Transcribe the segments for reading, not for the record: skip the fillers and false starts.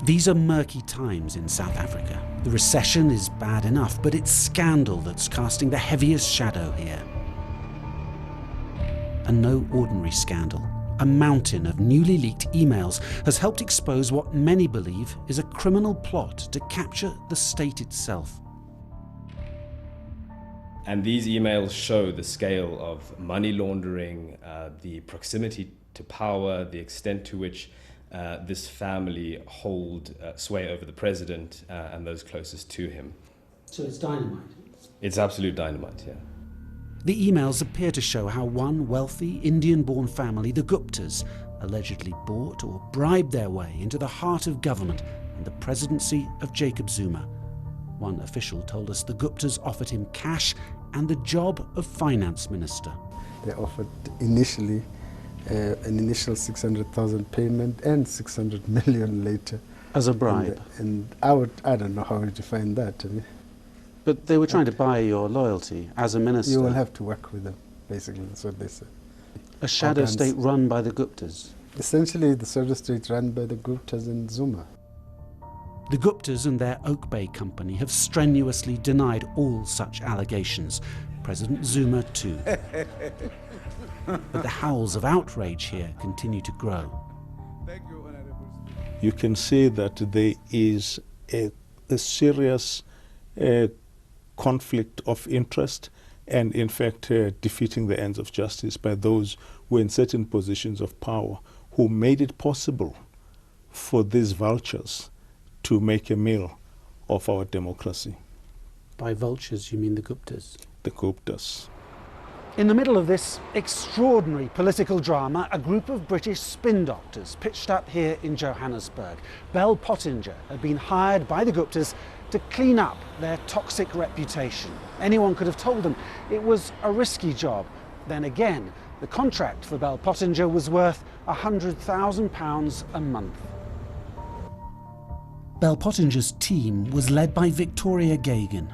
These are murky times in South Africa. The recession is bad enough, but it's scandal that's casting the heaviest shadow here. And no ordinary scandal. A mountain of newly leaked emails has helped expose what many believe is a criminal plot to capture the state itself. And these emails show the scale of money laundering, the proximity to power, the extent to which this family hold sway over the president and those closest to him. So it's dynamite? It's absolute dynamite, yeah. The emails appear to show how one wealthy Indian-born family, the Guptas, allegedly bought or bribed their way into the heart of government and the presidency of Jacob Zuma. One official told us the Guptas offered him cash and the job of finance minister. They offered initially an initial 600,000 payment and 600 million later. As a bribe? And I don't know how to define that. But they were trying to buy your loyalty as a minister. You will have to work with them, basically, that's what they said. A shadow state run by the Guptas? Essentially, the shadow state run by the Guptas and Zuma. The Guptas and their Oak Bay company have strenuously denied all such allegations. President Zuma too. But the howls of outrage here continue to grow. You can see that there is a serious conflict of interest and, in fact, defeating the ends of justice by those who are in certain positions of power who made it possible for these vultures to make a meal of our democracy. By vultures, you mean the Guptas? The Guptas. In the middle of this extraordinary political drama, a group of British spin doctors pitched up here in Johannesburg. Bell Pottinger had been hired by the Guptas to clean up their toxic reputation. Anyone could have told them it was a risky job. Then again, the contract for Bell Pottinger was worth £100,000 a month. Bell Pottinger's team was led by Victoria Gagan,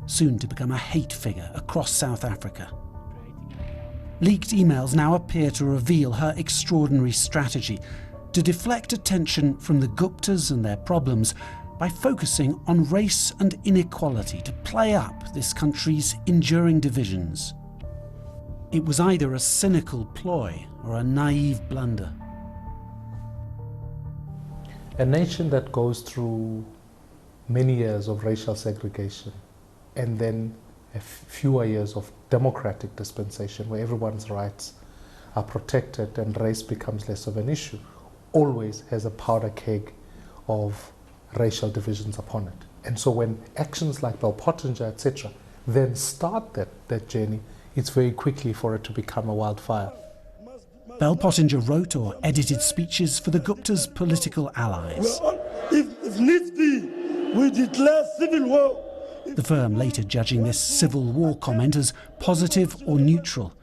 soon to become a hate figure across South Africa. Leaked emails now appear to reveal her extraordinary strategy to deflect attention from the Guptas and their problems by focusing on race and inequality to play up this country's enduring divisions. It was either a cynical ploy or a naive blunder. A nation that goes through many years of racial segregation and then fewer years of democratic dispensation where everyone's rights are protected and race becomes less of an issue, always has a powder keg of racial divisions upon it. And so when actions like Bell Pottinger, etc., then start that journey, it's very quickly for it to become a wildfire. Bell Pottinger wrote or edited speeches for the Guptas' political allies. If needs be, we declare civil war. The firm later judging this civil war comment as positive or neutral.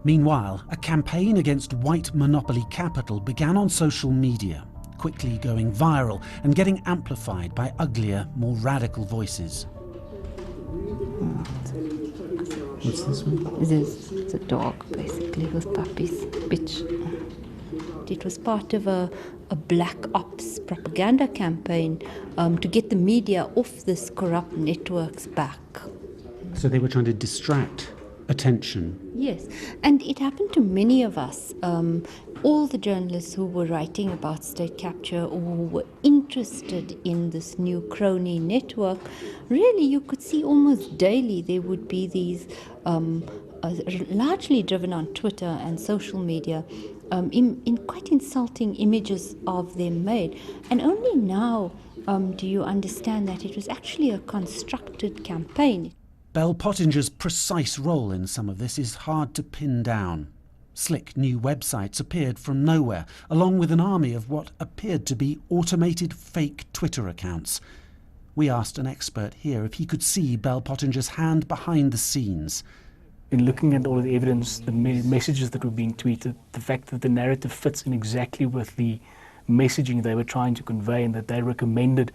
Meanwhile, a campaign against white monopoly capital began on social media, quickly going viral and getting amplified by uglier, more radical voices. What's this one? It's a dog, basically, with puppies. Bitch. It was part of a black ops propaganda campaign to get the media off this corrupt network's back. So they were trying to distract attention. Yes, and it happened to many of us. All the journalists who were writing about state capture or who were interested in this new crony network, really you could see almost daily there would be these, largely driven on Twitter and social media, in quite insulting images of them made. And only now do you understand that it was actually a constructed campaign. Bell Pottinger's precise role in some of this is hard to pin down. Slick new websites appeared from nowhere, along with an army of what appeared to be automated fake Twitter accounts. We asked an expert here if he could see Bell Pottinger's hand behind the scenes. In looking at all of the evidence, the messages that were being tweeted, the fact that the narrative fits in exactly with the messaging they were trying to convey and that they recommended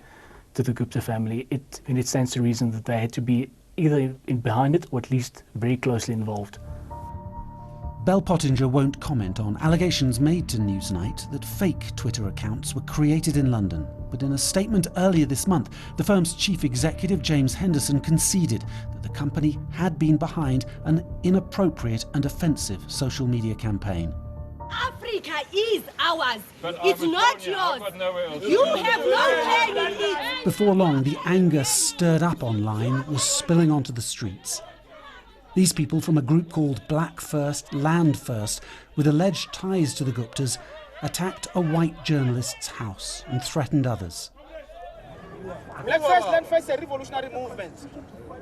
to the Gupta family, it stands to reason that they had to be either behind it or at least very closely involved. Bell Pottinger won't comment on allegations made to Newsnight that fake Twitter accounts were created in London, but in a statement earlier this month, the firm's chief executive, James Henderson, conceded that the company had been behind an inappropriate and offensive social media campaign. Africa is ours. It's not yours. You have no claim in it. Before long, the anger stirred up online was spilling onto the streets. These people from a group called Black First, Land First, with alleged ties to the Guptas, attacked a white journalist's house and threatened others. Black First, Land First is a revolutionary movement.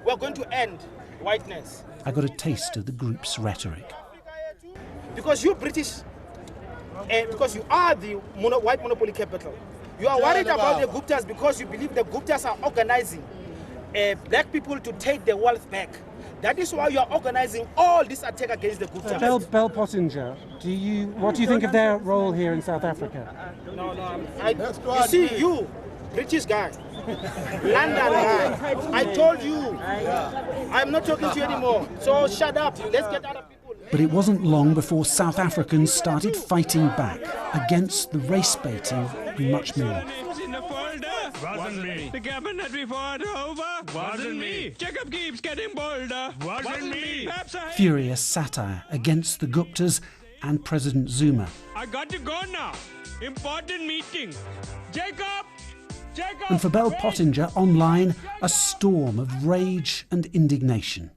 We are going to end whiteness. I got a taste of the group's rhetoric. Because you British, because you are the white monopoly capital, you are worried about the Guptas because you believe the Guptas are organizing black people to take their wealth back. That is why you are organizing all this attack against the Guptas. Bell Pottinger, what do you think of their role here in South Africa? You see, you, British guy, London guy, I told you, I'm not talking to you anymore, so shut up, let's get other people. But it wasn't long before South Africans started fighting back against the race baiting and much more. Wasn't me. The cabinet we fought over wasn't me. Jacob keeps getting bolder. Wasn't me. Furious satire against the Guptas and President Zuma. I got to go now. Important meeting. Jacob! And for Bell Pottinger, online, a storm of rage and indignation.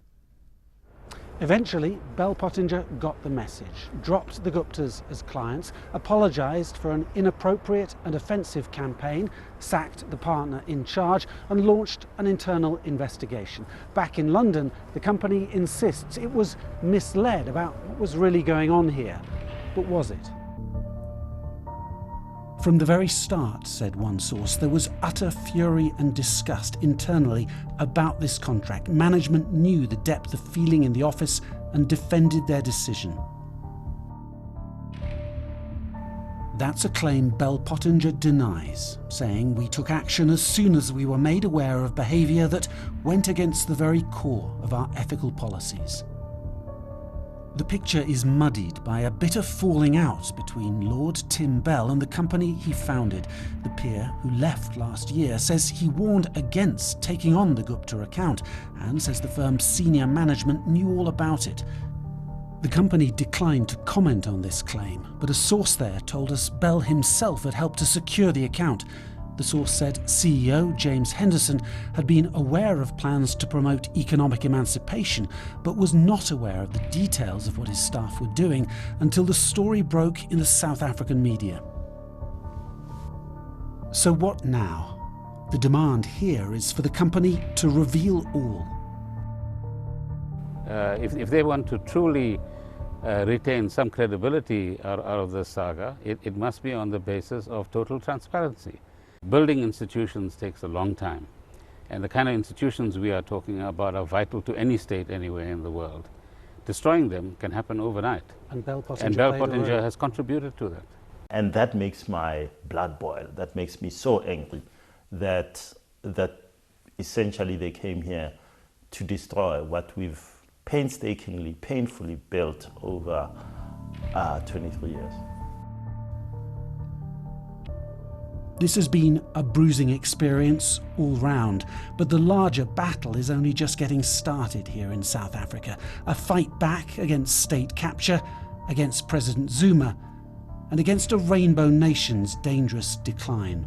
Eventually, Bell Pottinger got the message, dropped the Guptas as clients, apologised for an inappropriate and offensive campaign, sacked the partner in charge and launched an internal investigation. Back in London, the company insists it was misled about what was really going on here. But was it? From the very start, said one source, there was utter fury and disgust internally about this contract. Management knew the depth of feeling in the office and defended their decision. That's a claim Bell Pottinger denies, saying we took action as soon as we were made aware of behaviour that went against the very core of our ethical policies. The picture is muddied by a bitter falling out between Lord Tim Bell and the company he founded. The peer, who left last year, says he warned against taking on the Gupta account and says the firm's senior management knew all about it. The company declined to comment on this claim, but a source there told us Bell himself had helped to secure the account. The source said CEO James Henderson had been aware of plans to promote economic emancipation, but was not aware of the details of what his staff were doing until the story broke in the South African media. So what now? The demand here is for the company to reveal all. If they want to truly retain some credibility out of this saga, it must be on the basis of total transparency. Building institutions takes a long time, and the kind of institutions we are talking about are vital to any state anywhere in the world. Destroying them can happen overnight, and Bell Pottinger has contributed to that. And that makes my blood boil. That makes me so angry that essentially they came here to destroy what we've painstakingly, painfully built over 23 years. This has been a bruising experience all round, but the larger battle is only just getting started here in South Africa. A fight back against state capture, against President Zuma, and against a rainbow nation's dangerous decline.